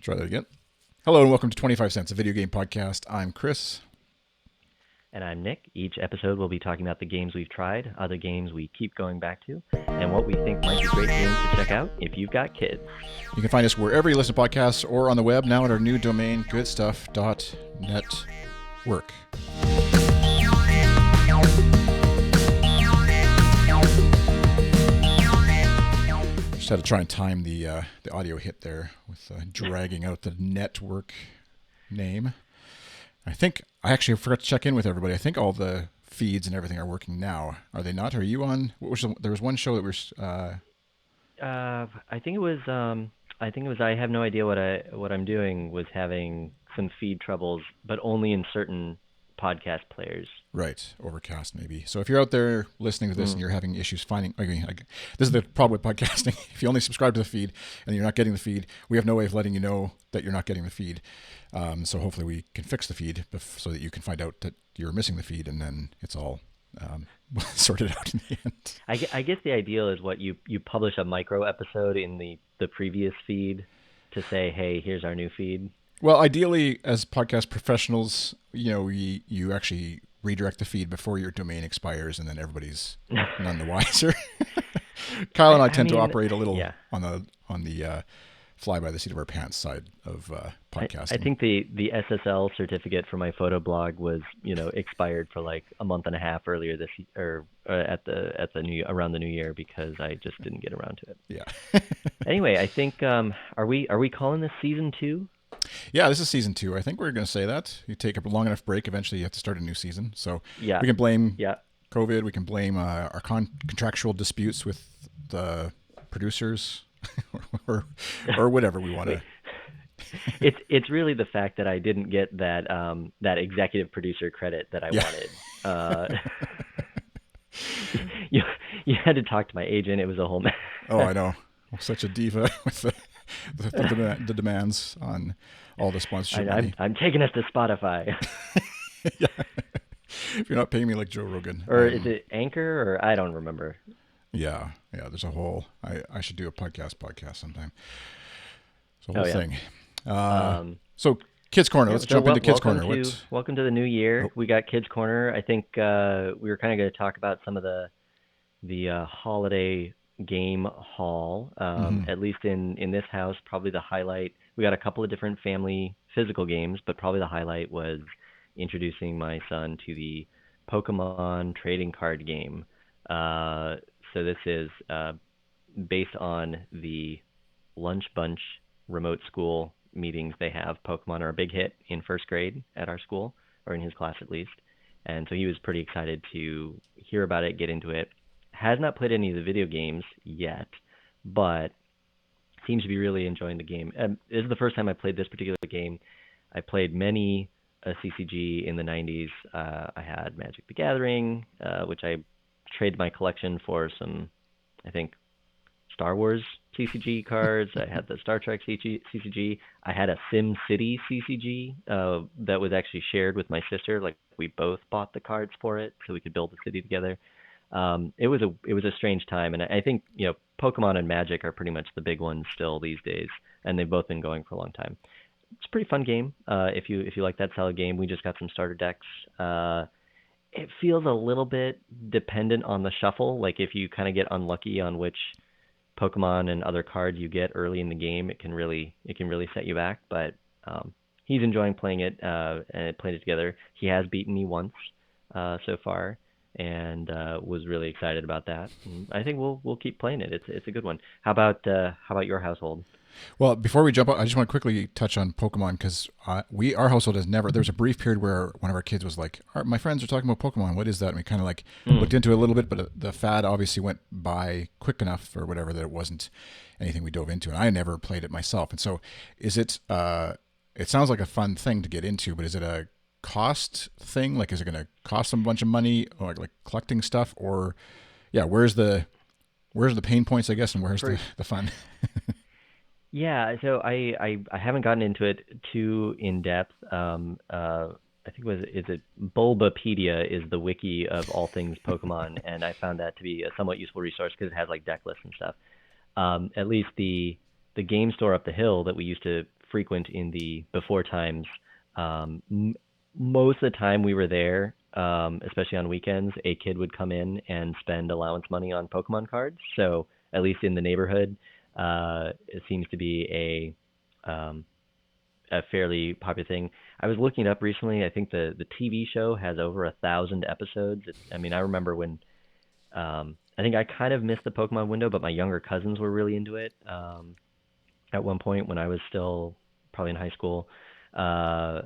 Try that again. Hello and welcome to 25 Cents, a video game podcast. I'm Chris. And I'm Nick. Each episode we'll be talking about the games we've tried, other games we keep going back to, and what we think might be great games to check out if you've got kids. You can find us wherever you listen to podcasts or on the web now at our new domain, Goodstuff.network. Just had to try and time the audio hit there with dragging out the network name. I actually forgot to check in with everybody. I think all the feeds and everything are working now. Are they not? Are you on? There was one show that was. I think it was. I have no idea what I'm doing. Was having some feed troubles, but only in certain podcast players. Right, Overcast maybe. So if you're out there listening to this and you're having issues finding, this is the problem with podcasting. If you only subscribe to the feed and you're not getting the feed, we have no way of letting you know that you're not getting the feed. So hopefully we can fix the feed so that you can find out that you're missing the feed, and then it's all sorted out in the end. I guess the ideal is what you publish a micro episode in the previous feed to say, hey, here's our new feed. Well, ideally, as podcast professionals, you actually redirect the feed before your domain expires, and then everybody's none the wiser. Kyle and I tend to operate a little on the fly by the seat of our pants side of podcasting. I think the SSL certificate for my photo blog was expired for like a month and a half earlier this year, or around the new year, because I just didn't get around to it. Yeah. Anyway, I think are we calling this season 2? Yeah, this is season 2. I think we're going to say that. You take a long enough break, eventually you have to start a new season. So we can blame COVID. We can blame our contractual disputes with the producers or whatever we want to. It's really the fact that I didn't get that executive producer credit that I wanted. You had to talk to my agent. It was a whole mess. Oh, I know. Such a diva with the demands on all the sponsorship money. I'm taking us to Spotify. Yeah. If you're not paying me like Joe Rogan. Or is it Anchor, or I don't remember. Yeah. There's a whole. I should do a podcast sometime. It's a whole thing. So Kids Corner. Let's jump into Kids Corner. Welcome to the new year. We got Kids Corner. I think we were kind of going to talk about some of the holiday game haul. At least in this house, probably the highlight. We got a couple of different family physical games, but probably the highlight was introducing my son to the Pokémon trading card game. So this is based on the Lunch Bunch remote school meetings they have. Pokemon are a big hit in first grade at our school, or in his class at least. And so he was pretty excited to hear about it, get into it. Has not played any of the video games yet, but seems to be really enjoying the game. This is the first time I played this particular game. I played many CCG in the 90s. I had Magic the Gathering, which I traded my collection for some, I think, Star Wars CCG cards. I had the Star Trek CCG. I had a Sim City CCG that was actually shared with my sister. Like, we both bought the cards for it so we could build the city together. It was a strange time, and I think Pokemon and Magic are pretty much the big ones still these days, and they've both been going for a long time. It's a pretty fun game if you like that style of game. We just got some starter decks. It feels a little bit dependent on the shuffle. Like, if you kind of get unlucky on which Pokemon and other cards you get early in the game, it can really set you back. But he's enjoying playing it and playing it together. He has beaten me once so far, and was really excited about that. And I think we'll keep playing it. It's a good one. How about your household? Well, before we jump out, I just want to quickly touch on Pokemon, because our household has never. There was a brief period where one of our kids was like, "My friends are talking about Pokemon. What is that?" And we kind of looked into it a little bit, but the fad obviously went by quick enough or whatever that it wasn't anything we dove into, and I never played it myself. And so, is it? It sounds like a fun thing to get into, but is it a cost thing? Like, is it going to cost them a bunch of money, or like collecting stuff, or where's the pain points, I guess, and where's the fun? Yeah, so I haven't gotten into it too in depth. I think Bulbapedia is the wiki of all things Pokemon, and I found that to be a somewhat useful resource because it has like deck lists and stuff. At least the game store up the hill that we used to frequent in the before times. Most of the time we were there, especially on weekends, a kid would come in and spend allowance money on Pokemon cards. So at least in the neighborhood, it seems to be a fairly popular thing. I was looking it up recently. I think the TV show has over 1,000 episodes. I mean, I remember when I think I kind of missed the Pokemon window, but my younger cousins were really into it at one point when I was still probably in high school. Uh,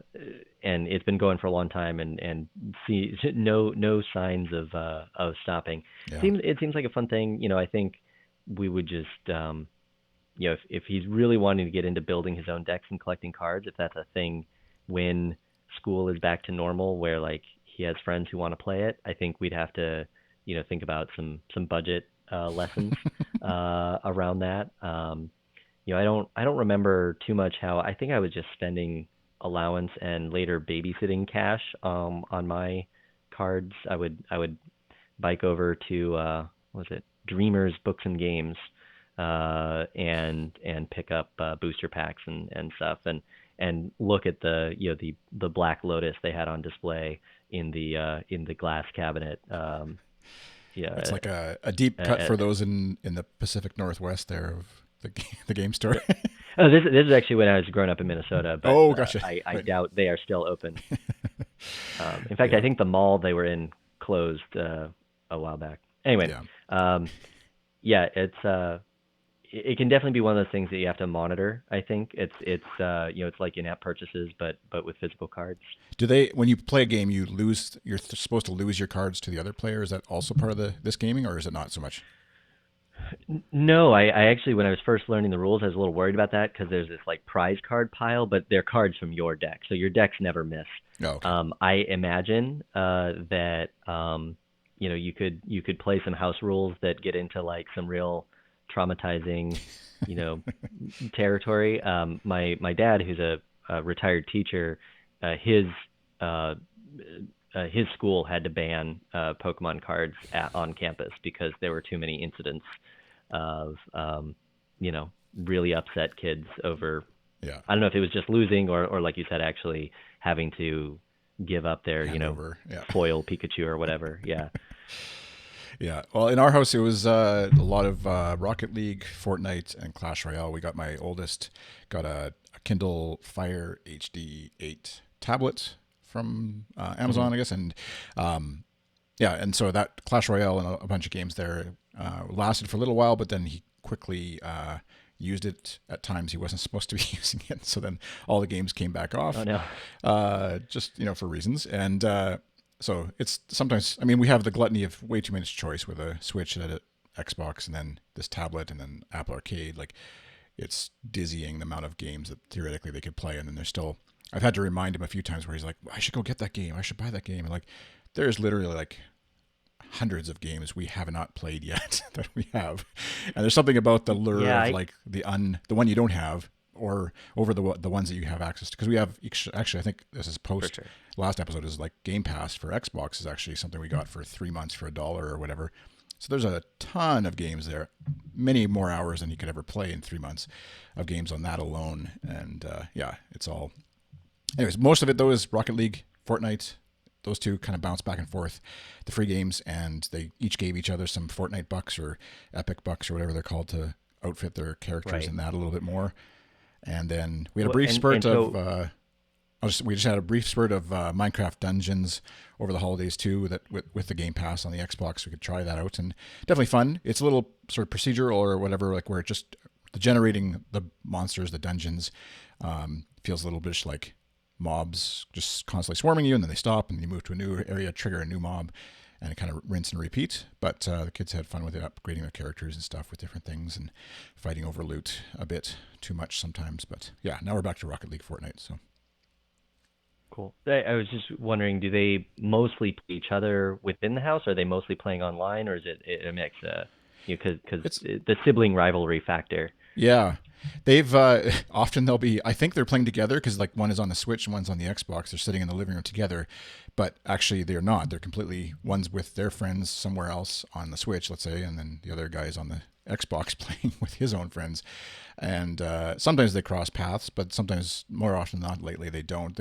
and it's been going for a long time, and see no signs of stopping. Yeah. It seems like a fun thing. I think we would just if he's really wanting to get into building his own decks and collecting cards, if that's a thing when school is back to normal, where like he has friends who want to play it, I think we'd have to, think about some budget lessons around that. I don't remember too much how I think I was just spending allowance and later babysitting cash on my cards. I would bike over to what was it, Dreamers Books and Games, and pick up booster packs and stuff, and look at the Black Lotus they had on display in the glass cabinet. Yeah, It's like a deep cut at, for those in the Pacific Northwest there of the game store. oh, this is actually when I was growing up in Minnesota, but Oh, gotcha. I Right. doubt they are still open. In fact, I Yeah. think the mall they were in closed a while back. Anyway, Yeah. um, yeah, it can definitely be one of those things that you have to monitor. I think it's like in-app purchases, but with physical cards. Do they, when you play a game, you're supposed to lose your cards to the other player? Is that also part of this gaming, or is it not so much? No, I actually, when I was first learning the rules, I was a little worried about that because there's this like prize card pile, but they're cards from your deck, so your decks never miss. Oh, okay. I imagine that you could play some house rules that get into like some real traumatizing, you know, territory. My dad, who's a retired teacher, his uh, his school had to ban Pokemon cards on campus because there were too many incidents of really upset kids over. Yeah. I don't know if it was just losing or like you said, actually having to give up their Hand over. Yeah. foil Pikachu or whatever. Yeah. Yeah. Well, in our house, it was a lot of Rocket League, Fortnite, and Clash Royale. My oldest got a Kindle Fire HD 8 tablet from Hmm. Amazon, I guess. And yeah, and so that Clash Royale and a bunch of games there lasted for a little while, but then he quickly used it at times he wasn't supposed to be using it. So then all the games came back Oh off, no. just for reasons. And so it's sometimes, I mean, we have the gluttony of way too much choice with a Switch and a Xbox and then this tablet and then Apple Arcade. Like it's dizzying the amount of games that theoretically they could play. And then there's still, I've had to remind him a few times where he's like, I should go get that game. I should buy that game. And like, there's literally like hundreds of games we have not played yet that we have. And there's something about the lure Yeah, of like the one you don't have or over the ones that you have access to, because we have actually I think this is for post sure. last episode is like Game Pass for Xbox is actually something we got for 3 months for $1 or whatever. So there's a ton of games there, many more hours than you could ever play in 3 months of games on that alone. And yeah, it's all. Anyways, most of it though is Rocket League, Fortnite. Those two kind of bounce back and forth, the free games, and they each gave each other some Fortnite bucks or Epic bucks or whatever they're called to outfit their characters Right. in that a little bit more. And then we had a Well, brief and spurt of so we just had a brief spurt of Minecraft Dungeons over the holidays too. That with the Game Pass on the Xbox, we could try that out, and definitely fun. It's a little sort of procedural or whatever, like where it just the generating the monsters, the dungeons, feels a little bit like mobs just constantly swarming you, and then they stop, and you move to a new area, trigger a new mob, and it kind of rinse and repeat. But the kids had fun with it, upgrading their characters and stuff with different things, and fighting over loot a bit too much sometimes. But yeah, now we're back to Rocket League, Fortnite. So. cool. I was just wondering, do they mostly play each other within the house? Or are they mostly playing online, or is it a mix? Because It's the sibling rivalry factor. Yeah. They've often they'll be. I think they're playing together because like one is on the Switch and one's on the Xbox. They're sitting in the living room together, but actually they're not. They're completely one's with their friends somewhere else on the Switch, let's say, and then the other guy is on the Xbox playing with his own friends. And sometimes they cross paths, but sometimes more often than not lately they don't.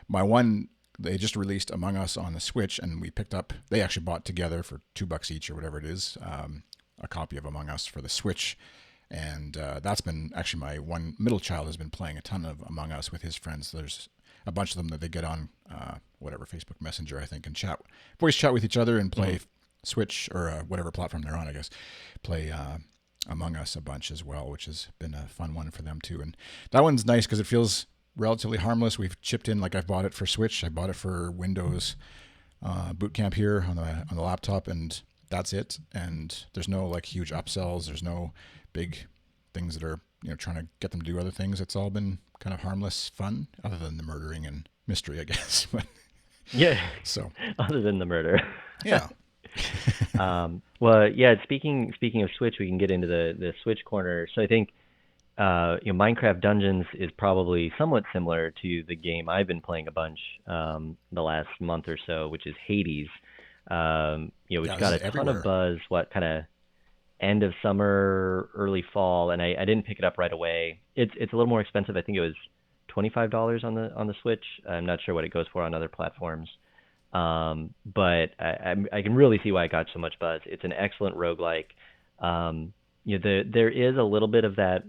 My one they just released Among Us on the Switch, and we picked up. They actually bought together for $2 each or whatever it is, a copy of Among Us for the Switch. And that's been actually my one middle child has been playing a ton of Among Us with his friends. There's a bunch of them that they get on whatever Facebook Messenger, I think, and voice chat with each other and play Switch or whatever platform they're on, I guess. Play Among Us a bunch as well, which has been a fun one for them too. And that one's nice because it feels relatively harmless. We've chipped in, like I've bought it for Switch, I bought it for Windows Boot Camp here on the laptop, and that's it. And there's no like huge upsells. There's no big things that are trying to get them to do other things. It's all been kind of harmless fun, other than the murdering and mystery, I guess. But Yeah. so Other than the murder. yeah. Well, yeah. Speaking of Switch, we can get into the Switch corner. So I think Minecraft Dungeons is probably somewhat similar to the game I've been playing a bunch the last month or so, which is Hades. Which got a ton of buzz. What kind of end of summer, early fall, and I didn't pick it up right away. It's a little more expensive. I think it was $25 on the Switch. I'm not sure what it goes for on other platforms. But I can really see why it got so much buzz. It's an excellent roguelike. There is a little bit of that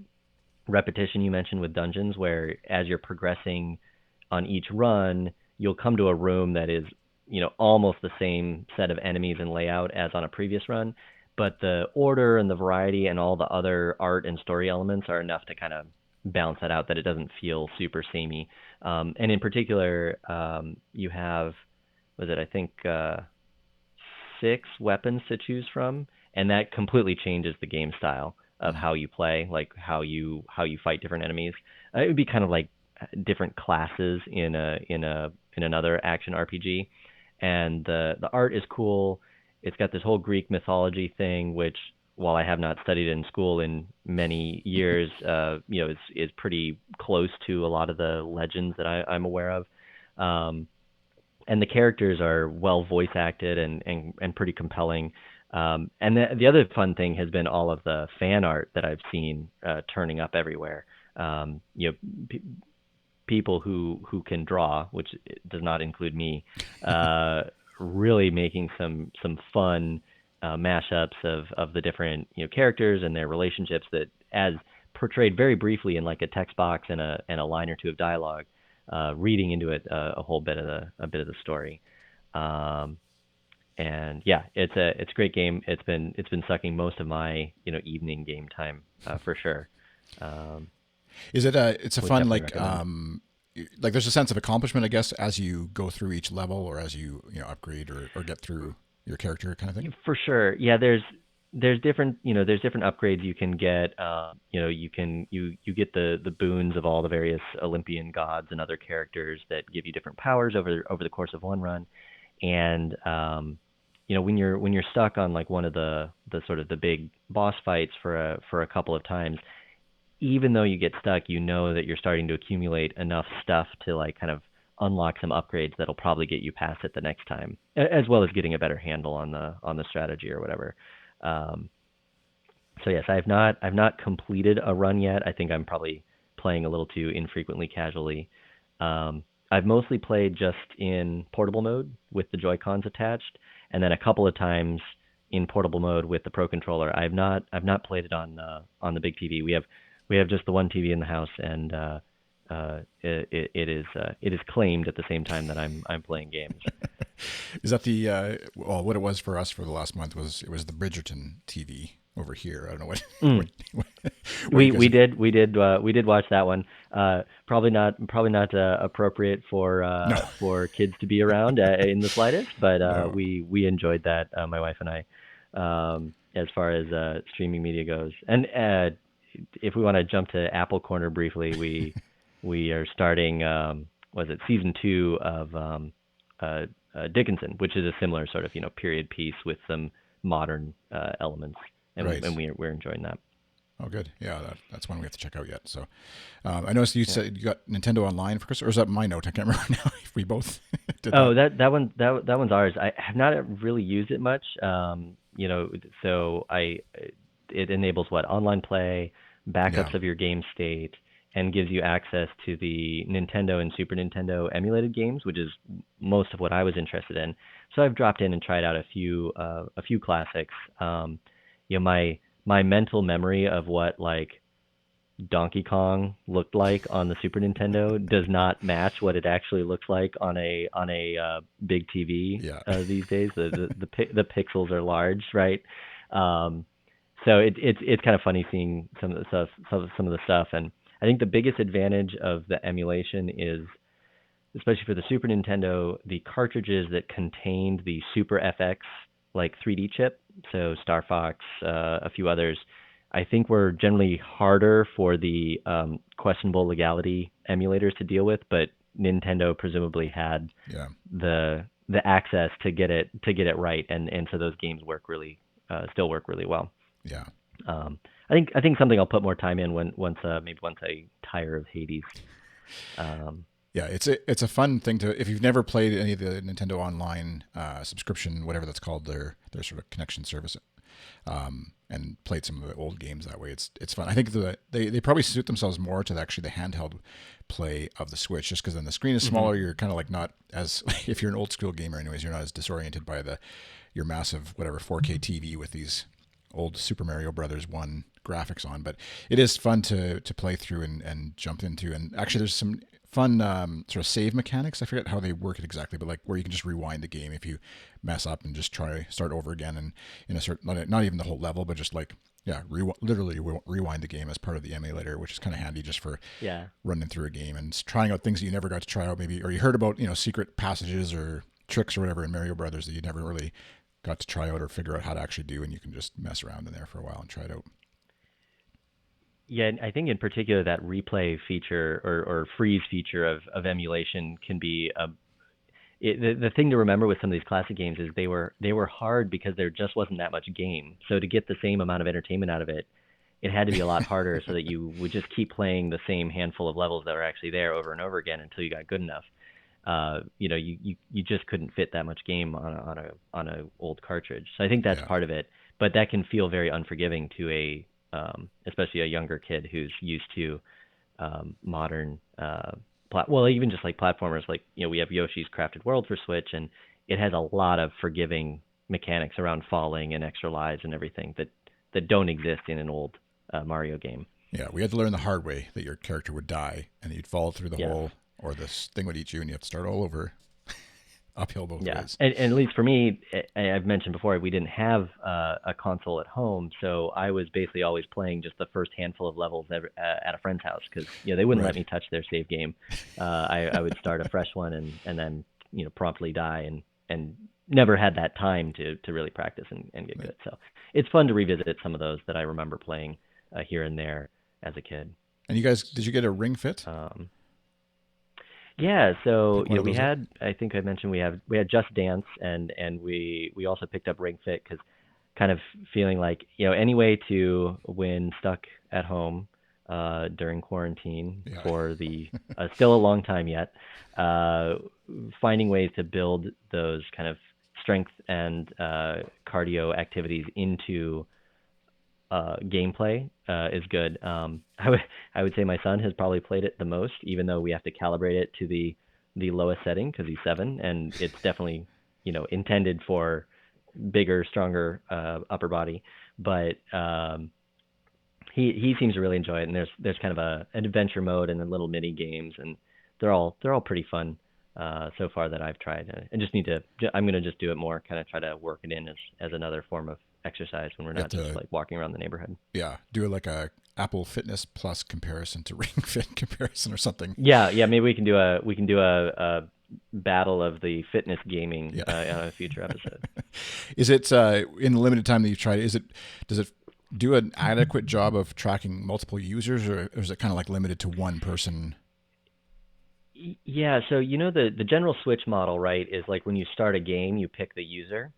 repetition you mentioned with dungeons, where as you're progressing on each run, you'll come to a room that is almost the same set of enemies and layout as on a previous run. But the order and the variety and all the other art and story elements are enough to kind of balance that out, that it doesn't feel super samey. And in particular, you have, I think, 6 weapons to choose from, and that completely changes the game style of how you play, like how you fight different enemies. It would be kind of like different classes in another action RPG, and the art is cool. It's got this whole Greek mythology thing, which, while I have not studied in school in many years, is pretty close to a lot of the legends that I'm aware of. And the characters are well voice acted and pretty compelling. And the other fun thing has been all of the fan art that I've seen turning up everywhere. People who can draw, which does not include me, really making some fun mashups of the different characters and their relationships, that, as portrayed very briefly in like a text box and a line or two of dialogue, reading into it a whole bit of the story. And yeah, it's a great game. It's been sucking most of my evening game time for sure. Is it it's a fun recommend. like there's a sense of accomplishment, I guess, as you go through each level, or as you upgrade or get through your character kind of thing? For sure. Yeah, there's different upgrades you can get. You get the boons of all the various Olympian gods and other characters that give you different powers over the course of one run. And when you're stuck on like one of the sort of the big boss fights for a couple of times, even though you get stuck, that you're starting to accumulate enough stuff to like kind of unlock some upgrades that'll probably get you past it the next time, as well as getting a better handle on the strategy or whatever. So yes, I've not completed a run yet. I think I'm probably playing a little too infrequently casually. I've mostly played just in portable mode with the Joy-Cons attached, and then a couple of times in portable mode with the Pro Controller. I've not played it on the big TV. We have just the one TV in the house, and it is claimed at the same time that I'm playing games. Is that the what it was for us for the last month was the Bridgerton TV over here? I don't know what we did watch that one. Probably not appropriate for kids to be around in the slightest, but No. we enjoyed that, my wife and I, as far as streaming media goes. And if we want to jump to Apple Corner briefly, we are starting season 2 of Dickinson, which is a similar sort of period piece with some modern elements, and Right. and we're enjoying that. Oh, good. Yeah, that's one we have to check out yet. So, I noticed you Yeah. said you got Nintendo Online for Christmas, or is that my note? I can't remember now if we both did that. Oh, that one's ours. I have not really used it much. So it enables what online play, Yeah, backups of your game state, and gives you access to the Nintendo and Super Nintendo emulated games, which is most of what I was interested in. So I've dropped in and tried out a few classics. My mental memory of what like Donkey Kong looked like on the Super Nintendo does not match what it actually looks like on a big TV yeah, these days. The pixels are large, right? Um, so it's kind of funny seeing some of the stuff, some of the stuff, and I think the biggest advantage of the emulation is, especially for the Super Nintendo, the cartridges that contained the Super FX like 3D chip, so Star Fox, a few others, I think were generally harder for the questionable legality emulators to deal with, but Nintendo presumably had yeah, the access to get it right, and so those games work really still work really well. yeah. Um, I think something I'll put more time in when maybe once I tire of Hades. Um, Yeah, it's a fun thing to if you've never played any of the Nintendo Online subscription, whatever that's called, their sort of connection service, and played some of the old games that way. It's fun. I think they probably suit themselves more to actually the handheld play of the Switch, just because then the screen is mhm. smaller. You're kind of like not as if you're an old school gamer, anyways. You're not as disoriented by the your massive whatever 4K TV with these old Super Mario Brothers 1 graphics on. But it is fun to play through and jump into. And actually, there's some fun sort of save mechanics. I forget how they work it exactly, but like where you can just rewind the game if you mess up and just start over again, and in a certain not even the whole level, but just like yeah, literally rewind the game as part of the emulator, which is kind of handy just for Yeah. running through a game and trying out things that you never got to try out, maybe, or you heard about secret passages or tricks or whatever in Mario Brothers that you never really got to try out or figure out how to actually do, and you can just mess around in there for a while and try it out. Yeah, and I think in particular that replay feature or freeze feature of emulation can be the thing to remember with some of these classic games is they were hard because there just wasn't that much game. So to get the same amount of entertainment out of it, it had to be a lot harder so that you would just keep playing the same handful of levels that were actually there over and over again until you got good enough. You just couldn't fit that much game on a old cartridge. So I think that's Yeah, part of it, but that can feel very unforgiving to a especially a younger kid who's used to modern well, even just like platformers, like we have Yoshi's Crafted World for Switch, and it has a lot of forgiving mechanics around falling and extra lives and everything that don't exist in an old Mario game. yeah. We had to learn the hard way that your character would die and you'd fall through the Yes. hole, or this thing would eat you, and you have to start all over, uphill both Yeah, ways. and at least for me, I've mentioned before, we didn't have a console at home, so I was basically always playing just the first handful of levels at a friend's house because they wouldn't let Right. me touch their save game. I would start a fresh one and then promptly die and never had that time to really practice and get Right. good. So it's fun to revisit some of those that I remember playing here and there as a kid. And you guys, did you get a Ring Fit? Um, Yeah, so Pick one of we those up. had I think I mentioned we had Just Dance and we also picked up Ring Fit because kind of feeling like any way to when stuck at home during quarantine Yeah. for the still a long time yet, uh, finding ways to build those kind of strength and cardio activities into gameplay is good. I would say my son has probably played it the most, even though we have to calibrate it to the lowest setting because he's 7, and it's definitely intended for bigger, stronger upper body. But he seems to really enjoy it, and there's kind of an adventure mode and then little mini games, and they're all pretty fun. So far that I've tried, I just need to. I'm gonna just do it more. Kind of try to work it in as another form of exercise when we're You have not just to, like walking around the neighborhood. yeah, do like a Apple Fitness Plus comparison to Ring Fit comparison or something. Yeah, yeah. Maybe we can do a battle of the fitness gaming Yeah. on a future episode. Is it in the limited time that you've tried? Does it do an adequate job of tracking multiple users, or is it kind of like limited to one person? Yeah. So the general Switch model, right, is like when you start a game, you pick the user.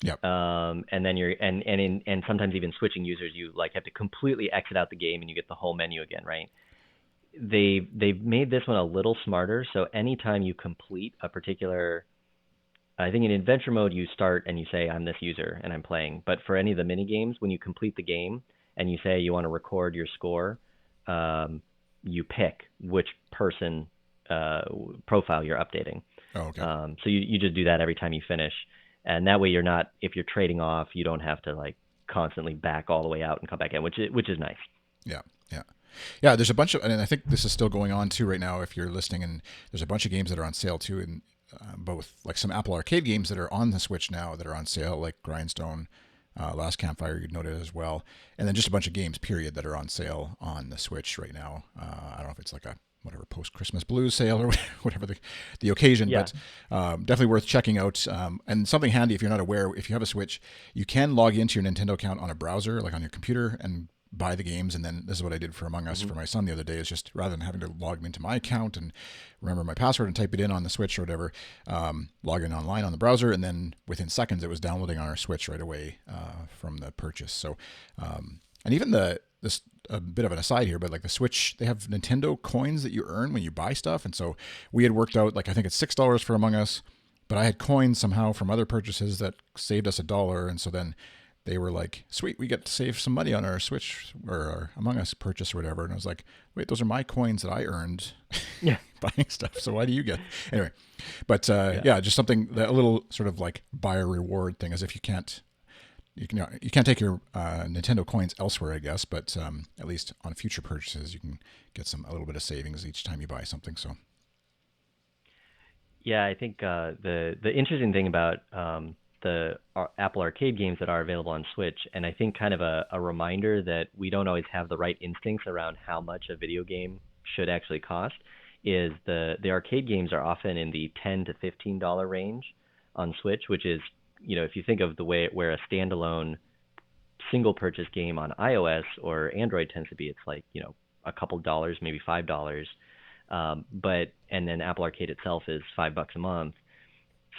Yep. And then and sometimes even switching users, you like have to completely exit out the game and you get the whole menu again, right? They've made this one a little smarter. So anytime you complete a particular, I think in adventure mode you start and you say I'm this user and I'm playing. But for any of the mini games, when you complete the game and you say you want to record your score, um, you pick which person uh, profile you're updating. Oh, okay. So you just do that every time you finish, and that way you're not, if you're trading off, you don't have to like constantly back all the way out and come back in, which is nice. Yeah. Yeah. Yeah, there's a bunch of, and I think this is still going on too right now. If you're listening, and there's a bunch of games that are on sale too, and both like some Apple Arcade games that are on the Switch now that are on sale, like Grindstone, Last Campfire, you noted as well, and then just a bunch of games, period, that are on sale on the Switch right now. I don't know if it's like a whatever post Christmas blues sale or whatever the occasion, Yeah. but definitely worth checking out. And something handy if you're not aware, if you have a Switch, you can log into your Nintendo account on a browser, like on your computer, and buy the games. And then this is what I did for Among Us Hmm. for my son the other day, is just rather than having to log into my account and remember my password and type it in on the Switch or whatever, log in online on the browser, and then within seconds it was downloading on our Switch right away from the purchase. So and even this a bit of an aside here, but like the Switch, they have Nintendo coins that you earn when you buy stuff, and so we had worked out, like, I think it's $6 for Among Us, but I had coins somehow from other purchases that saved us $1, and so then they were like, "Sweet, we get to save some money on our Switch or our Among Us purchase or whatever." And I was like, "Wait, those are my coins that I earned Yeah. buying stuff. So why do you get?" Anyway, but Yeah. yeah, just something that a little sort of like buyer reward thing, as if you can't take your Nintendo coins elsewhere, I guess, but at least on future purchases, you can get a little bit of savings each time you buy something. So Yeah, I think the interesting thing about the Apple Arcade games that are available on Switch, and I think kind of a reminder that we don't always have the right instincts around how much a video game should actually cost, is the arcade games are often in the $10 to $15 range on Switch, which is, if you think of the way where a standalone single purchase game on iOS or Android tends to be, it's like, a couple dollars, maybe $5. But and then Apple Arcade itself is $5 a month.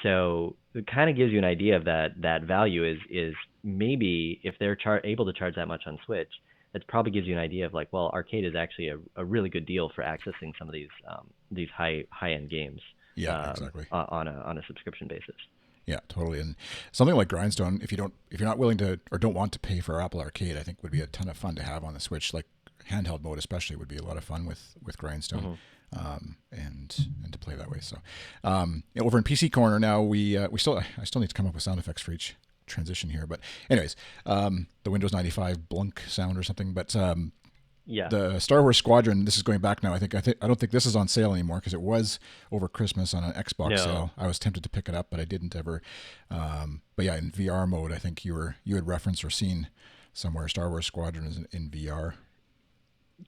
So it kind of gives you an idea of that value is maybe if they're able to charge that much on Switch, it probably gives you an idea of like, well, Arcade is actually a really good deal for accessing some of these high end games yeah, exactly. on a subscription basis. Yeah, totally. And something like Grindstone, if you're not willing to or don't want to pay for Apple Arcade, I think would be a ton of fun to have on the Switch. Like handheld mode, especially, would be a lot of fun with Grindstone, Hmm. and to play that way. So yeah, over in PC Corner now, we still I still need to come up with sound effects for each transition here. But anyways, the Windows 95 blunk sound or something. But Yeah. the Star Wars Squadron, this is going back now. I don't think this is on sale anymore because it was over Christmas on an Xbox No. sale. I was tempted to pick it up, but I didn't ever. But yeah, in VR mode, I think you had referenced or seen somewhere Star Wars Squadron is in VR.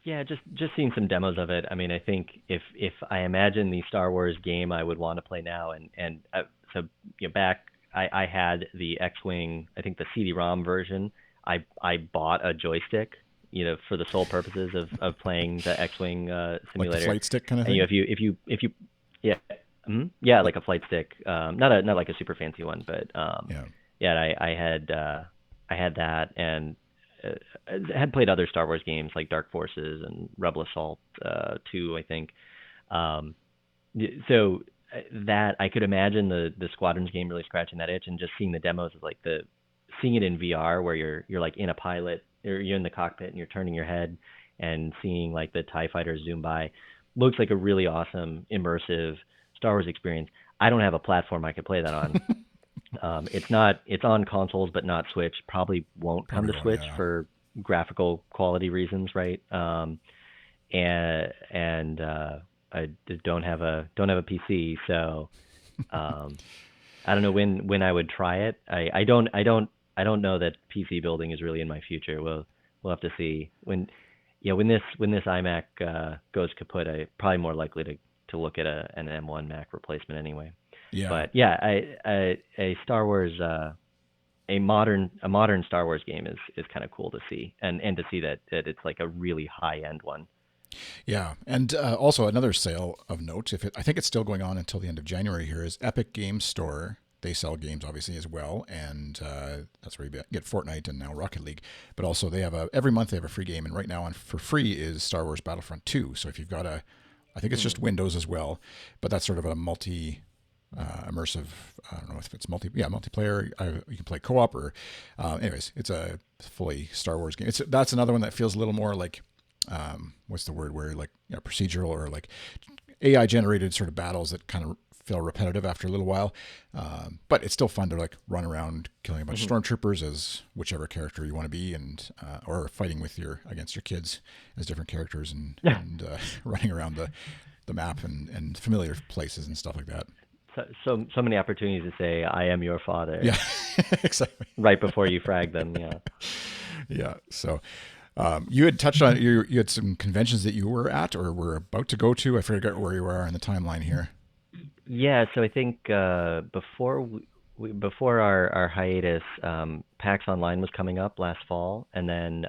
Yeah, just seeing some demos of it. I mean, I think if I imagine the Star Wars game I would want to play now, and so back I had the X-wing, I think the CD-ROM version. I bought a joystick, for the sole purposes of playing the X-wing Like the simulator. flight stick kind of And thing. if you yeah, yeah, like a flight stick, not like a super fancy one, but Yeah. yeah, I had that, and had played other Star Wars games like Dark Forces and Rebel Assault 2, I think. Um, so that I could imagine the Squadrons game really scratching that itch, and just seeing the demos of like seeing it in VR where you're like in a pilot, or you're in the cockpit and you're turning your head and seeing like the TIE fighters zoom by, looks like a really awesome immersive Star Wars experience. I don't have a platform I could play that on. It's on consoles, but not Switch. Probably won't come Probably to won't. Switch Yeah. for graphical quality reasons, right? And I don't have a PC, so um, I don't know when I would try it. I don't know that PC building is really in my future. We'll have to see when this iMac goes kaput. I probably more likely to look at an M1 Mac replacement anyway. Yeah. But yeah, a Star Wars a modern Star Wars game is kind of cool to see, and to see that it's like a really high end one. Yeah, and also another sale of note. I think it's still going on until the end of January here, is Epic Games Store. they sell games obviously as well, and that's where you get Fortnite and now Rocket League. But also they have every month they have a free game, and right now on for free is Star Wars Battlefront 2. So if you've got I think it's just Windows as well, but that's sort of a immersive. I don't know if it's multiplayer. You can play co-op or, anyways, it's a fully Star Wars game. That's another one that feels a little more like, what's the word, where like procedural or like AI generated sort of battles that kind of feel repetitive after a little while. But it's still fun to like run around killing a bunch of stormtroopers as whichever character you want to be, and or fighting against your kids as different characters, and running around the map and familiar places and stuff like that. So many opportunities to say "I am your father." Yeah, exactly. Right before you frag them. Yeah. Yeah. So you had touched on you had some conventions that you were at or were about to go to. I forget where you are in the timeline here. Yeah. So I think before our hiatus, PAX Online was coming up last fall, and then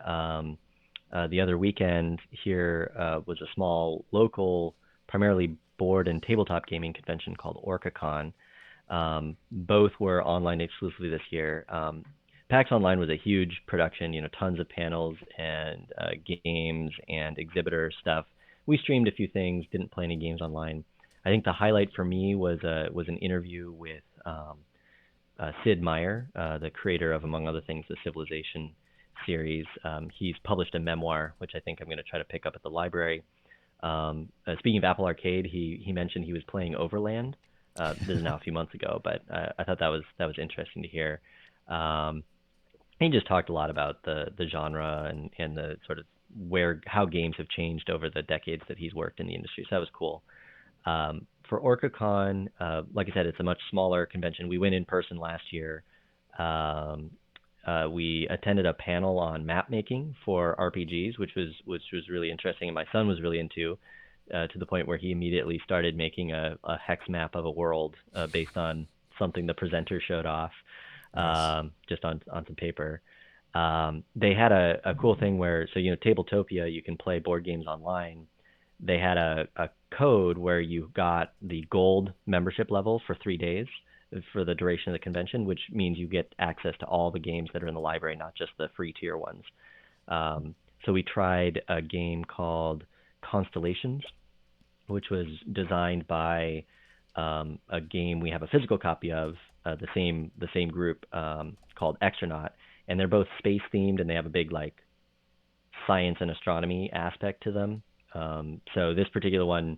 the other weekend here was a small local, primarily board and tabletop gaming convention called Orca Con. Both were online exclusively this year. PAX Online was a huge production, tons of panels and games and exhibitor stuff. We streamed a few things, didn't play any games online. I think the highlight for me was an interview with Sid Meier, the creator of, among other things, the Civilization series. He's published a memoir, which I think I'm going to try to pick up at the library. Speaking of Apple Arcade, he mentioned he was playing Overland. This is now a few months ago, but I thought that was interesting to hear. He just talked a lot about the genre and the sort of how games have changed over the decades that he's worked in the industry. So that was cool. For Orca Con, like I said, it's a much smaller convention. We went in person last year. We attended a panel on map making for RPGs, which was really interesting, and my son was really into, to the point where he immediately started making a hex map of a world based on something the presenter showed off, Nice. just on some paper. They had a cool thing where, so TableTopia, you can play board games online. They had a code where you got the gold membership level for 3 days for the duration of the convention, which means you get access to all the games that are in the library, not just the free tier ones. So we tried a game called Constellations, which was designed by a game we have a physical copy of, the same group, called Extronaut, and they're both space themed, and they have a big like science and astronomy aspect to them. So this particular one,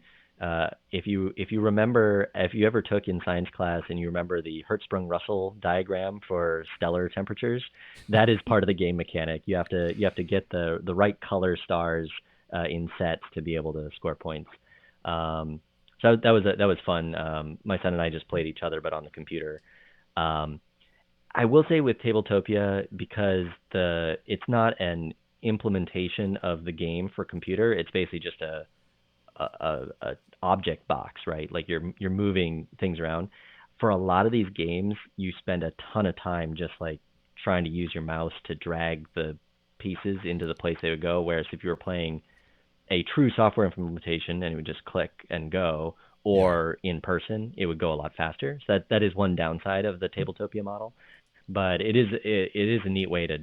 if you remember, if you ever took in science class and you remember the Hertzsprung-Russell diagram for stellar temperatures, that is part of the game mechanic. You have to get the right color stars in sets to be able to score points. So that was fun. My son and I just played each other, but on the computer. I will say with TableTopia, because it's not an implementation of the game for computer, it's basically just a object box, right? Like you're moving things around. For a lot of these games, you spend a ton of time just like trying to use your mouse to drag the pieces into the place they would go. Whereas if you were playing a true software implementation and it would just click and go, or in person, it would go a lot faster. So that is one downside of the TableTopia model. But it is a neat way to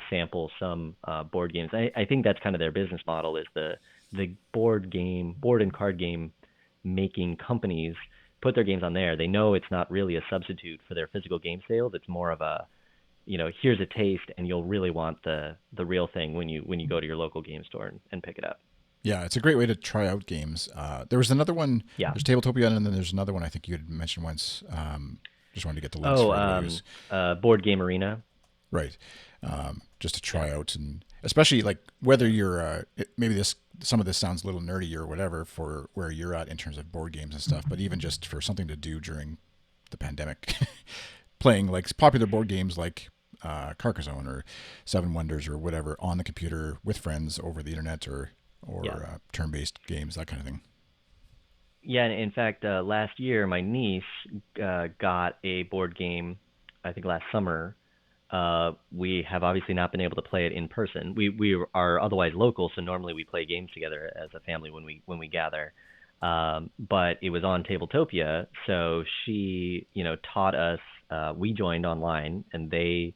sample some board games. I think that's kind of their business model, is the board and card game making companies put their games on there. They know it's not really a substitute for their physical game sales. It's more of a, here's a taste, and you'll really want the real thing when you go to your local game store and pick it up. Yeah, it's a great way to try out games. There was another one. Yeah. There's Tabletopia, and then there's another one I think you had mentioned once. Just wanted to get the links for everybody. Board Game Arena. Right. Just to try out, and especially like whether you're maybe some of this sounds a little nerdy or whatever for where you're at in terms of board games and stuff, but even just for something to do during the pandemic, playing like popular board games like Carcassonne or Seven Wonders or whatever on the computer with friends over the internet, or turn-based games, that kind of thing. Yeah, in fact, last year my niece got a board game, I think last summer. We have obviously not been able to play it in person. We are otherwise local, so normally we play games together as a family when we gather. But it was on TableTopia, so she taught us we joined online, and they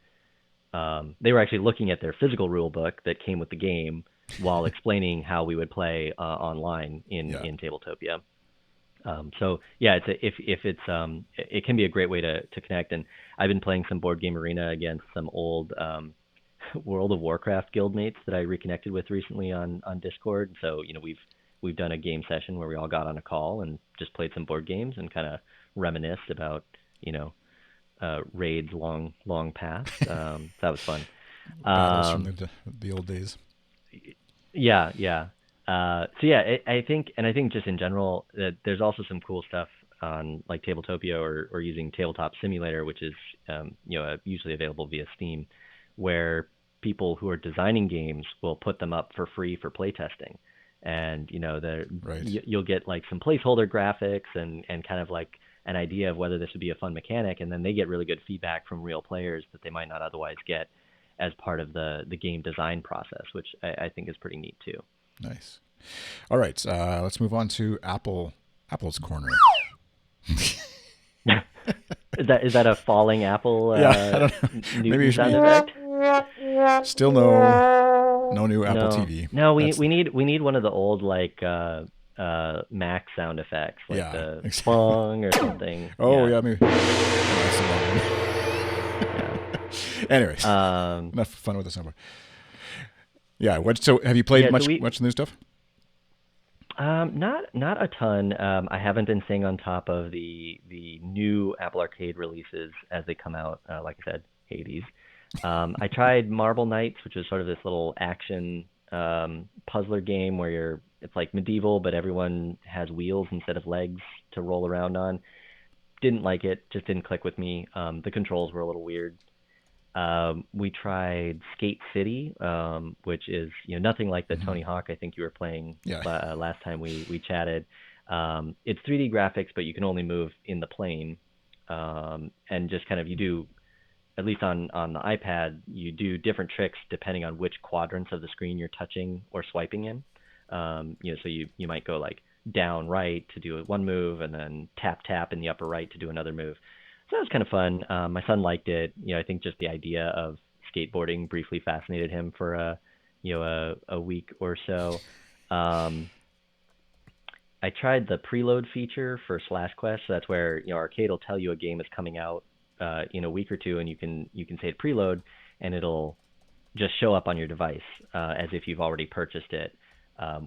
were actually looking at their physical rule book that came with the game while explaining how we would play online in TableTopia. So yeah, it can be a great way to connect. And I've been playing some Board Game Arena against some old World of Warcraft guildmates that I reconnected with recently on Discord. So we've done a game session where we all got on a call and just played some board games and kind of reminisced about raids long past. That was fun. Battles from the old days. Yeah, yeah. So yeah, I think just in general that there's also some cool stuff on like Tabletopia or using Tabletop Simulator, which is usually available via Steam, where people who are designing games will put them up for free for playtesting, and you'll get like some placeholder graphics and kind of like an idea of whether this would be a fun mechanic, and then they get really good feedback from real players that they might not otherwise get as part of the game design process, which I think is pretty neat too. Nice. All right, let's move on to Apple's Corner. Is that a falling apple? Yeah, I don't know. Maybe sound effect. Still no new Apple TV. No, we need one of the old like Mac sound effects, like the bong or something. Oh yeah, maybe. Anyways, enough fun with the soundboard. Yeah. So have you played much new stuff? Not a ton. I haven't been staying on top of the new Apple Arcade releases as they come out. Like I said, Hades. I tried Marble Knights, which is sort of this little action puzzler game where it's like medieval, but everyone has wheels instead of legs to roll around on. Didn't like it. Just didn't click with me. The controls were a little weird. We tried Skate City, which is nothing like the Tony Hawk I think you were playing last time we chatted. It's 3D graphics, but you can only move in the plane, and just kind of you do, at least on the iPad, you do different tricks depending on which quadrants of the screen you're touching or swiping in. So you might go like down right to do one move, and then tap in the upper right to do another move. So that was kind of fun. My son liked it. I think just the idea of skateboarding briefly fascinated him for a week or so. I tried the preload feature for Slash Quest. So that's where Arcade will tell you a game is coming out in a week or two, and you can say preload, and it'll just show up on your device as if you've already purchased it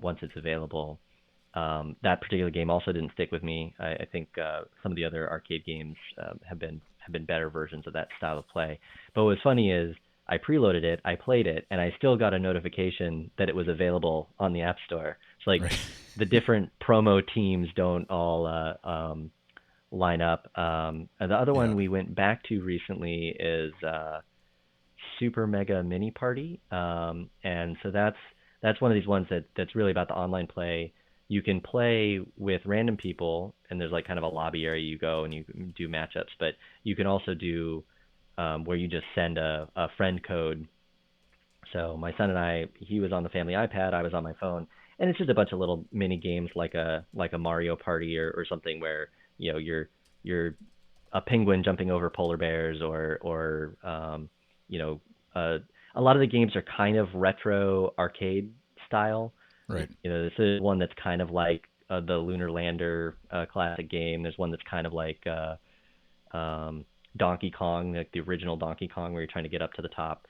once it's available. That particular game also didn't stick with me. I think some of the other arcade games have been better versions of that style of play. But what's funny is I preloaded it, I played it, and I still got a notification that it was available on the App Store. It's like the different promo teams don't all line up. And the other one we went back to recently is Super Mega Mini Party, and so that's one of these ones that's really about the online play. You can play with random people, and there's like kind of a lobby area you go and you do matchups, but you can also do where you just send a friend code. So my son and I, he was on the family iPad, I was on my phone, and it's just a bunch of little mini games like a Mario Party or something where you're a penguin jumping over polar bears or a lot of the games are kind of retro arcade style. Right. This is one that's kind of like the Lunar Lander classic game. There's one that's kind of like Donkey Kong, like the original Donkey Kong, where you're trying to get up to the top,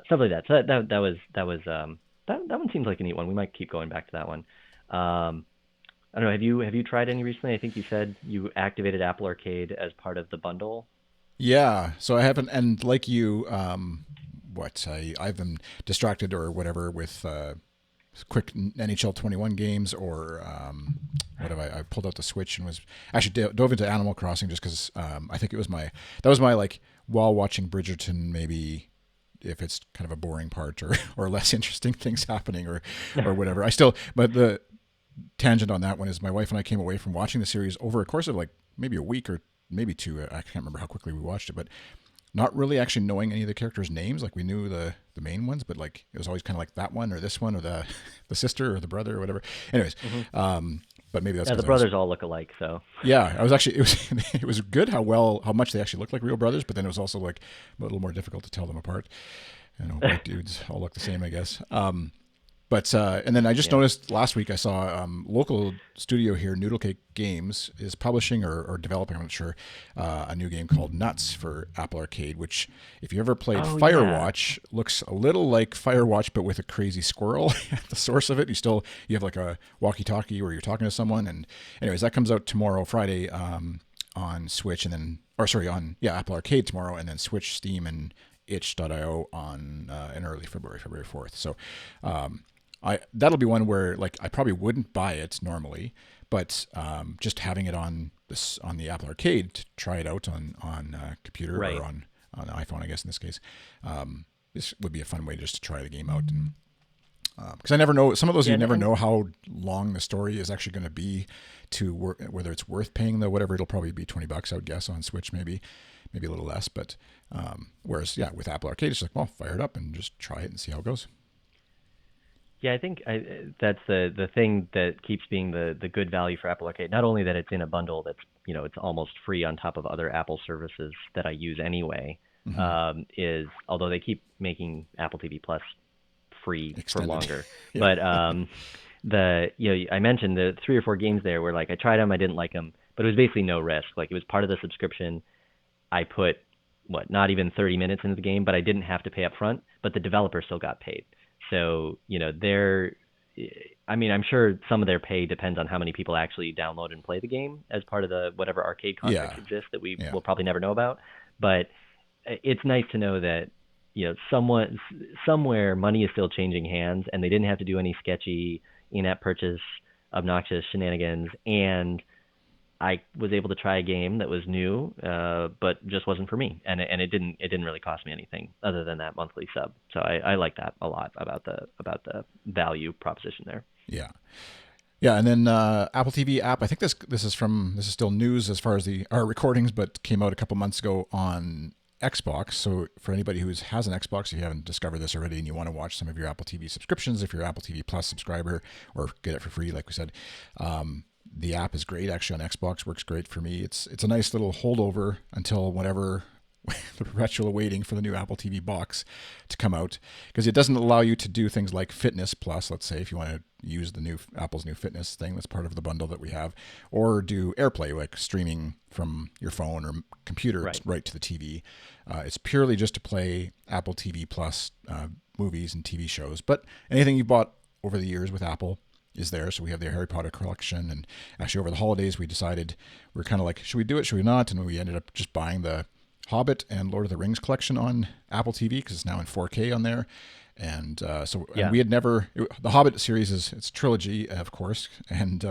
stuff like that. So that one seems like a neat one. We might keep going back to that one. I don't know. Have you tried any recently? I think you said you activated Apple Arcade as part of the bundle. Yeah. So I haven't, and like you, I've been distracted or whatever with quick NHL 21 games, or what have I pulled out the Switch and was actually dove into Animal Crossing just because I think that was my like while watching Bridgerton, maybe if it's kind of a boring part or less interesting things happening or whatever. But the tangent on that one is my wife and I came away from watching the series over a course of like maybe a week or maybe two. I can't remember how quickly we watched it, but not really actually knowing any of the characters' names. Like we knew the main ones, but like it was always kind of like that one or this one or the sister or the brother or whatever. Anyways, but maybe that's Yeah, the because I was. brothers all look alike, so Yeah, I was actually. It was it was good how much they actually look like real brothers, but then it was also like a little more difficult to tell them apart. White dudes all look the same, I guess. But and then I just yeah. noticed last week I saw local studio here, Noodle Cake Games, is publishing or developing, I'm not sure, a new game called Nuts for Apple Arcade. Which, if you ever played Oh yeah. Firewatch, looks a little like Firewatch but with a crazy squirrel at the source of it. You have like a walkie-talkie where you're talking to someone. And anyways, that comes out tomorrow, Friday, on Switch, and then on Apple Arcade tomorrow, and then Switch, Steam, and itch.io on in early February 4th. So that'll be one where like I probably wouldn't buy it normally, but just having it on the Apple Arcade to try it out on computer Right. or on iPhone, I guess in this case, this would be a fun way just to try the game out. And because I never know, some of those Yeah, you never and know how long the story is actually going to be whether it's worth paying the whatever. It'll probably be $20, I would guess, on Switch, maybe a little less. But whereas with Apple Arcade, it's like, well, fire it up and just try it and see how it goes. yeah, I think that's the thing that keeps being the good value for Apple Arcade. Not only that it's in a bundle that's it's almost free on top of other Apple services that I use anyway. Is although they keep making Apple TV Plus free for Extended. longer, Yeah. but I mentioned the 3 or 4 games there where like I tried them, I didn't like them, but it was basically no risk. Like it was part of the subscription. I put not even 30 minutes into the game, but I didn't have to pay up front, but the developer still got paid. So, I'm sure some of their pay depends on how many people actually download and play the game as part of the whatever arcade contracts exist that we will probably never know about. But it's nice to know that, somewhere money is still changing hands, and they didn't have to do any sketchy in-app purchase, obnoxious shenanigans, and I was able to try a game that was new, but just wasn't for me, and it didn't really cost me anything other than that monthly sub. So I like that a lot about the value proposition there. Yeah. Yeah, and then Apple TV app. I think this is still news as far as our recordings, but came out a couple months ago on Xbox. So for anybody who has an Xbox, if you haven't discovered this already and you want to watch some of your Apple TV subscriptions, if you're an Apple TV Plus subscriber or get it for free, like we said, the app is great. Actually, on Xbox, works great for me. It's a nice little holdover until whenever the perpetual waiting for the new Apple TV box to come out, because it doesn't allow you to do things like Fitness Plus. Let's say if you want to use the new Apple's new Fitness thing that's part of the bundle that we have, or do AirPlay, like streaming from your phone or computer right to the TV. It's purely just to play Apple TV Plus movies and TV shows. But anything you bought over the years with Apple is there. So we have the Harry Potter collection, and actually over the holidays we decided we're kind of like, should we do it, should we not? And we ended up just buying the Hobbit and Lord of the Rings collection on Apple TV because it's now in 4K on there. And and we had never, the Hobbit series it's Trilogy, of course, and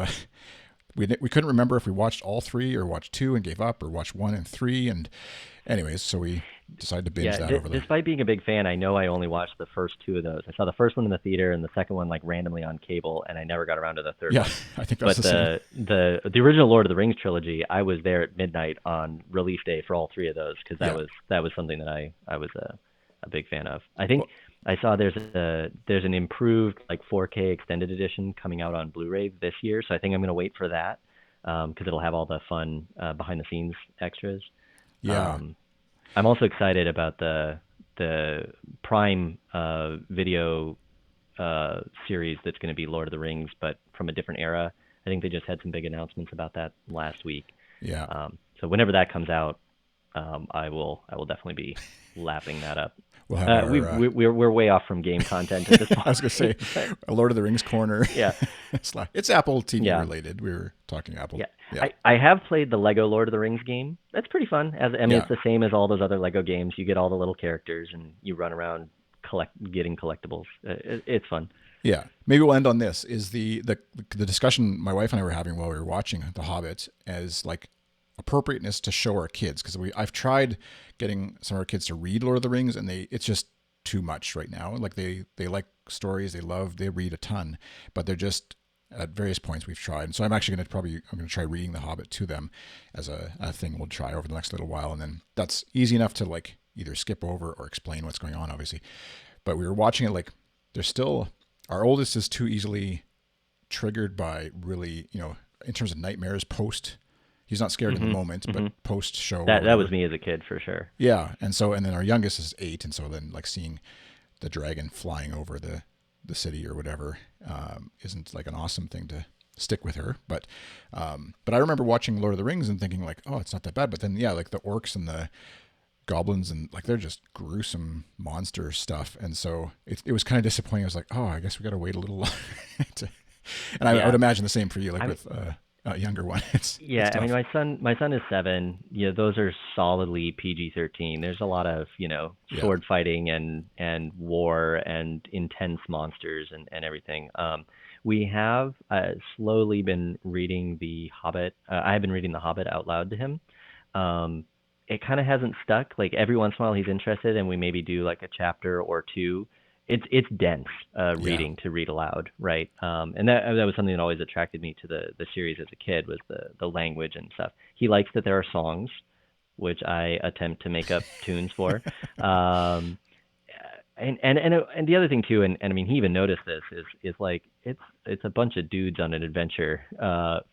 we couldn't remember if we watched all 3 or watched 2 and gave up, or watched 1 and 3. And anyways, so we decided to binge that over there. Despite being a big fan, I know I only watched the first 2 of those. I saw the first one in the theater and the second one like randomly on cable, and I never got around to the third one. I think that's the same. The original Lord of the Rings trilogy, I was there at midnight on release day for all 3 of those because that was something that I was a big fan of. I think I saw there's an improved like 4K extended edition coming out on Blu-ray this year, so I think I'm going to wait for that because it'll have all the fun behind the scenes extras. Yeah. I'm also excited about the Prime Video series that's going to be Lord of the Rings, but from a different era. I think they just had some big announcements about that last week. Yeah. So whenever that comes out, I will definitely be lapping that up. We'll have we're way off from game content at this point. I was going to say, a Lord of the Rings corner. Yeah. It's Apple TV related. We were talking Apple. Yeah. I have played the Lego Lord of the Rings game. That's pretty fun. It's the same as all those other Lego games. You get all the little characters and you run around getting collectibles. It's fun. Yeah. Maybe we'll end on this. Is the discussion my wife and I were having while we were watching The Hobbit as like appropriateness to show our kids, because I've tried getting some of our kids to read Lord of the Rings, and it's just too much right now. Like they like stories, they read a ton, but they're just at various points we've tried. And so I'm actually going to try reading The Hobbit to them as a thing we'll try over the next little while, and then that's easy enough to like either skip over or explain what's going on, obviously. But we were watching it like there's still, our oldest is too easily triggered by really in terms of nightmares post. He's not scared in the moment, but post show. That was me as a kid for sure. Yeah, and then our youngest is 8, and so then like seeing the dragon flying over the city or whatever isn't like an awesome thing to stick with her. But I remember watching Lord of the Rings and thinking like, oh, it's not that bad. But then like the orcs and the goblins and like they're just gruesome monster stuff, and so it was kind of disappointing. I was like, oh, I guess we got to wait a little longer. I would imagine the same for you, like with a younger one. It's I mean, my son is 7. Those are solidly PG-13. There's a lot of sword fighting and war and intense monsters and everything. We have slowly been reading The Hobbit. I have been reading The Hobbit out loud to him. It kind of hasn't stuck. Like every once in a while he's interested, and we maybe do like a chapter or two. It's dense reading to read aloud, right? And that was something that always attracted me to the series as a kid, was the language and stuff. He likes that there are songs, which I attempt to make up tunes for. And the other thing too, and I mean he even noticed this, is like it's a bunch of dudes on an adventure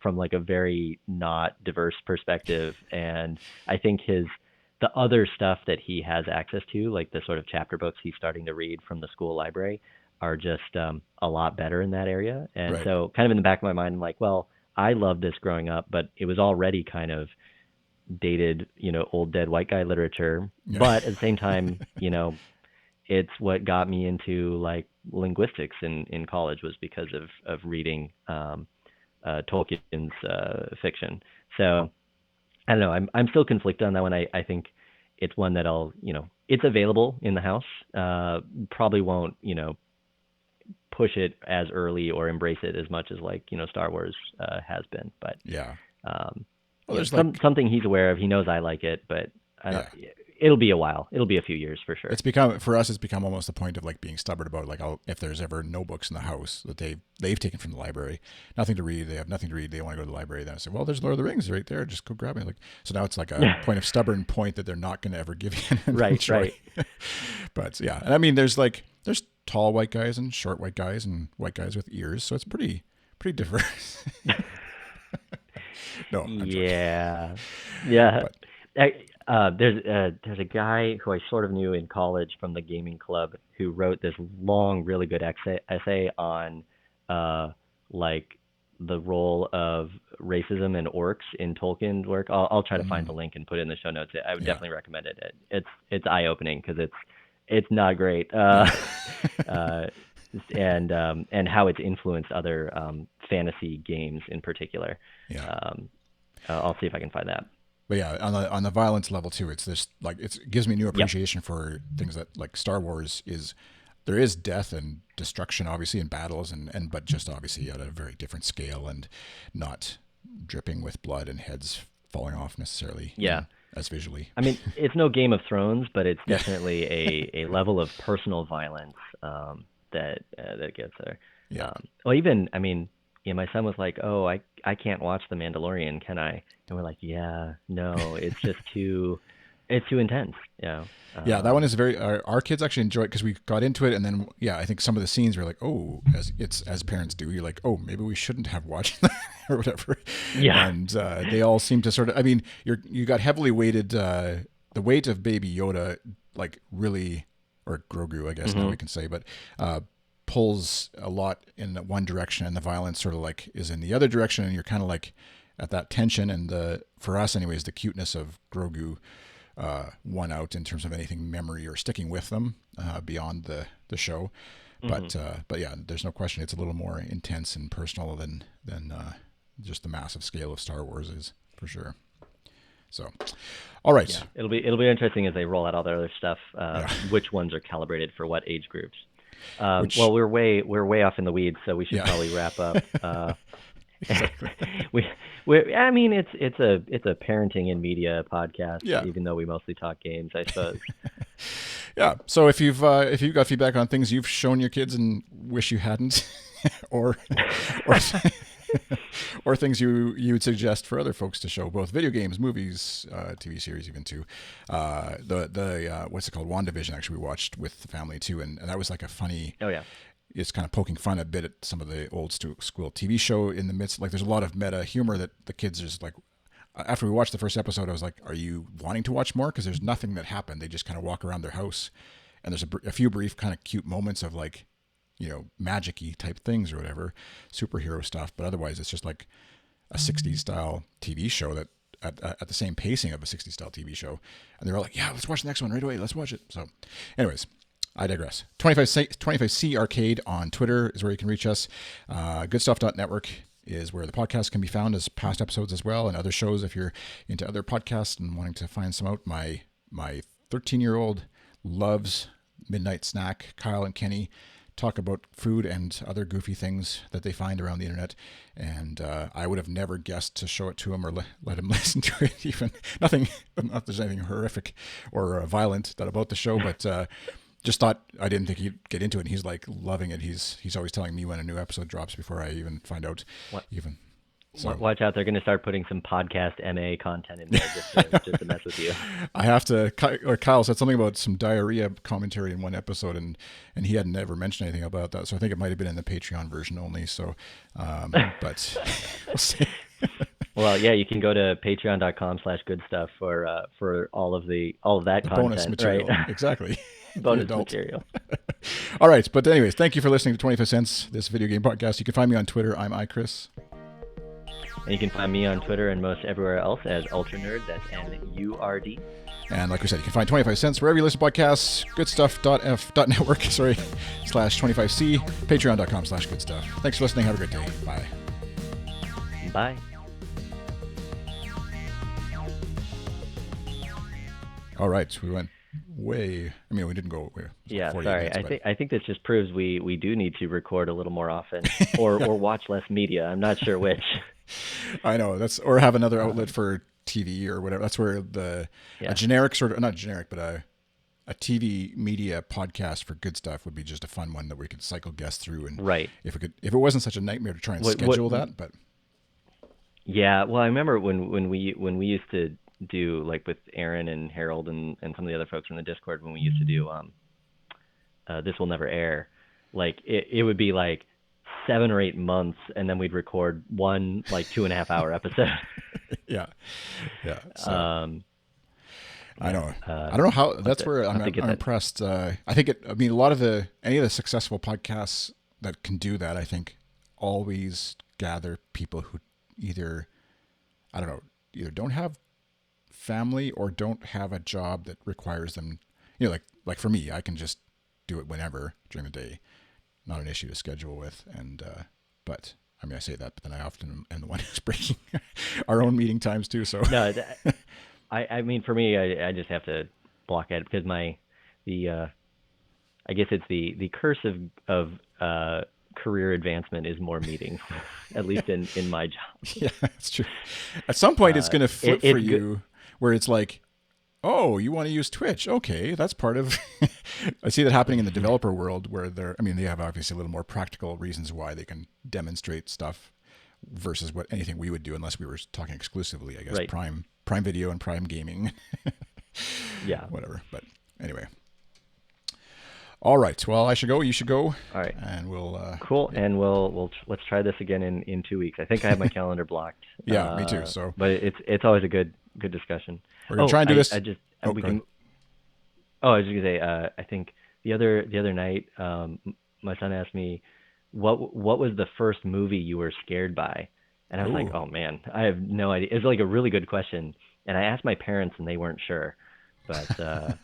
from like a very not diverse perspective, and I think the other stuff that he has access to, like the sort of chapter books he's starting to read from the school library, are just a lot better in that area. And so kind of in the back of my mind, I'm like, well, I loved this growing up, but it was already kind of dated, old dead white guy literature. Yeah. But at the same time, it's what got me into like linguistics in college, was because of reading Tolkien's fiction. So I don't know. I'm still conflicted on that one. I think it's one that it's available in the house. Probably won't, push it as early or embrace it as much as like, Star Wars has been. But there's something he's aware of. He knows I like it, but it'll be a while. It'll be a few years for sure. It's become almost the point of like being stubborn about like, if there's ever no books in the house that they've taken from the library, nothing to read, they have nothing to read, they want to go to the library. Then I say, well, there's Lord of the Rings right there, just go grab it. Like, so now it's like a point that they're not going to ever give you an right. But yeah, and I mean, there's tall white guys and short white guys and white guys with ears, so it's pretty diverse. No, I'm yeah. There's a guy who I sort of knew in college from the gaming club who wrote this long, really good essay on like the role of racism and orcs in Tolkien's work. I'll try to find the link and put it in the show notes. I would definitely recommend it. It's eye opening because it's not great, and how it's influenced other fantasy games in particular. I'll see if I can find that. But yeah, on the violence level too, it's this like it gives me new appreciation for things that like Star Wars is. There is death and destruction, obviously, in battles, but just obviously at a very different scale and not dripping with blood and heads falling off necessarily. Yeah, as visually. I mean, it's no Game of Thrones, but it's definitely a level of personal violence that gets there. Yeah. Well, even I mean. Yeah, my son was like, "Oh, I can't watch The Mandalorian, can I?" And we're like, "Yeah, no, it's just too intense." Yeah. Yeah, that one is very. Our kids actually enjoy it because we got into it, and then I think some of the scenes were like, "Oh," as parents do, you're like, "Oh, maybe we shouldn't have watched that or whatever." Yeah. And they all seem to sort of. I mean, you got heavily weighted. The weight of Baby Yoda, like really, or Grogu, I guess now we can say, but. Pulls a lot in one direction and the violence sort of like is in the other direction, and you're kind of like at that tension, and for us anyways, the cuteness of Grogu won out in terms of anything memory or sticking with them beyond the show. But yeah, there's no question it's a little more intense and personal than just the massive scale of Star Wars is, for sure. So, all right. Yeah, it'll be interesting as they roll out all their other stuff, which ones are calibrated for what age groups. Well, we're way off in the weeds, so we should probably wrap up. Exactly. I mean, it's a parenting and media podcast, even though we mostly talk games, I suppose. Yeah. So if you've got feedback on things you've shown your kids and wish you hadn't, or or things you would suggest for other folks to show, both video games, movies, TV series, even too. The what's it called? WandaVision, actually, we watched with the family too, and that was like a funny. Oh yeah. is kind of poking fun a bit at some of the old school TV show in the midst. Like there's a lot of meta humor that the kids are just like, after we watched the first episode, I was like, are you wanting to watch more? Because there's nothing that happened. They just kind of walk around their house, and there's a few brief kind of cute moments of like, magic-y type things or whatever, superhero stuff. But otherwise, it's just like a 60s style TV show that at the same pacing of a 60s style TV show. And they're all like, yeah, let's watch the next one right away. Let's watch it. So anyways, I digress. 25C Arcade on Twitter is where you can reach us. Goodstuff.network is where the podcast can be found as past episodes as well, and other shows if you're into other podcasts and wanting to find some out. My 13-year-old loves Midnight Snack. Kyle and Kenny talk about food and other goofy things that they find around the internet, and I would have never guessed to show it to him or let him listen to it. Even not that there's anything horrific or violent about the show, but just thought, I didn't think he'd get into it, and he's like loving it. He's always telling me when a new episode drops before I even find out. What? Even so, watch out, they're going to start putting some podcast MA content in there just to mess with you. I have to. Or Kyle said something about some diarrhea commentary in one episode, and he had never mentioned anything about that. So I think it might have been in the Patreon version only. So, but we'll see. Well, yeah, you can go to patreon.com/goodstuff for all of that content, bonus material, right? Exactly. Bonus material. All right, but anyways, thank you for listening to 25 Cents, this video game podcast. You can find me on Twitter. I'm iChris. And you can find me on Twitter and most everywhere else as UltraNerd. That's NURD. And like we said, you can find 25 Cents wherever you listen to podcasts. Goodstuff.network, /25C, patreon.com/goodstuff. Thanks for listening. Have a great day. Bye. Bye. All right, we went way. I mean, we didn't go. Yeah, sorry. I think this just proves we do need to record a little more often, or watch less media. I'm not sure which. I know or have another outlet for TV or whatever. That's where a generic sort of, not generic, but a TV media podcast for Good Stuff would be just a fun one that we could cycle guests through. And right. if it wasn't such a nightmare to try and schedule that, but yeah, well, I remember when we used to do, like with Aaron and Harold and some of the other folks in the Discord, when we used to do This Will Never Air, like it would be like 7 or 8 months, and then we'd record one like 2.5-hour episode. yeah. So, I know. I don't know how. That's where I'm impressed. I think a lot of any of the successful podcasts that can do that, I think, always gather people who either don't have family or don't have a job that requires them. Like for me, I can just do it whenever during the day. Not an issue to schedule with, and but I mean, I say that, but then I often am the one who's breaking our own meeting times too. So no, I mean, for me, I just have to block it because I guess it's the curse of career advancement is more meetings, at least in my job. Yeah, that's true. At some point, it's going to flip for you, where it's like, oh, you want to use Twitch? Okay, that's part of. I see that happening in the developer world, where they have obviously a little more practical reasons why they can demonstrate stuff versus what anything we would do unless we were talking exclusively. I guess right. Prime Video and Prime Gaming. Yeah. Whatever. But anyway. All right. Well, I should go. You should go. All right. And we'll. Cool. And let's try this again in 2 weeks. I think I have my calendar blocked. Yeah, me too. So. But it's always a good discussion. We're gonna try and do this. I was just gonna say. I think the other night, my son asked me, what was the first movie you were scared by? And I was like, oh man, I have no idea. It was like a really good question. And I asked my parents, and they weren't sure. But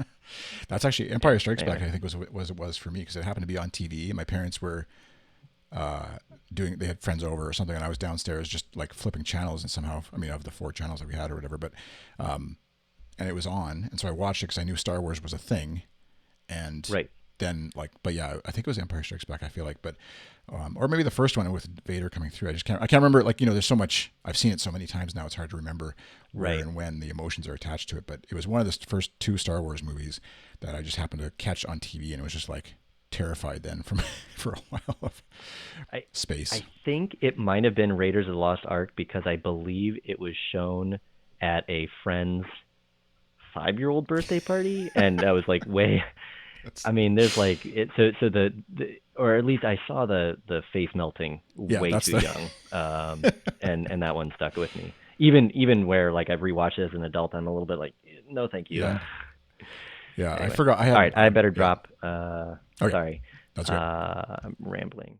that's actually Empire Strikes Back. I think was for me because it happened to be on TV, and my parents were they had friends over or something, and I was downstairs just like flipping channels, and somehow, I mean, of the 4 channels that we had or whatever, but and it was on, and so I watched it because I knew Star Wars was a thing, and right. Then but yeah, I think it was Empire Strikes Back. I feel like, but or maybe the first one with Vader coming through. I can't remember. Like, there's so much. I've seen it so many times now. It's hard to remember where and when the emotions are attached to it. But it was one of the first 2 Star Wars movies that I just happened to catch on TV, and it was just like terrified then for a while of space. I think it might have been Raiders of the Lost Ark because I believe it was shown at a friend's 5-year-old birthday party, and that was like way. I mean, there's like it. So or at least I saw the face melting Yeah, way that's too the. young. And that one stuck with me. Even where like I've rewatched it as an adult, I'm a little bit like, no, thank you. Yeah, yeah. I Anyway, forgot. I all had. right, I better Yeah. drop. Okay, Sorry, that's great. I'm rambling.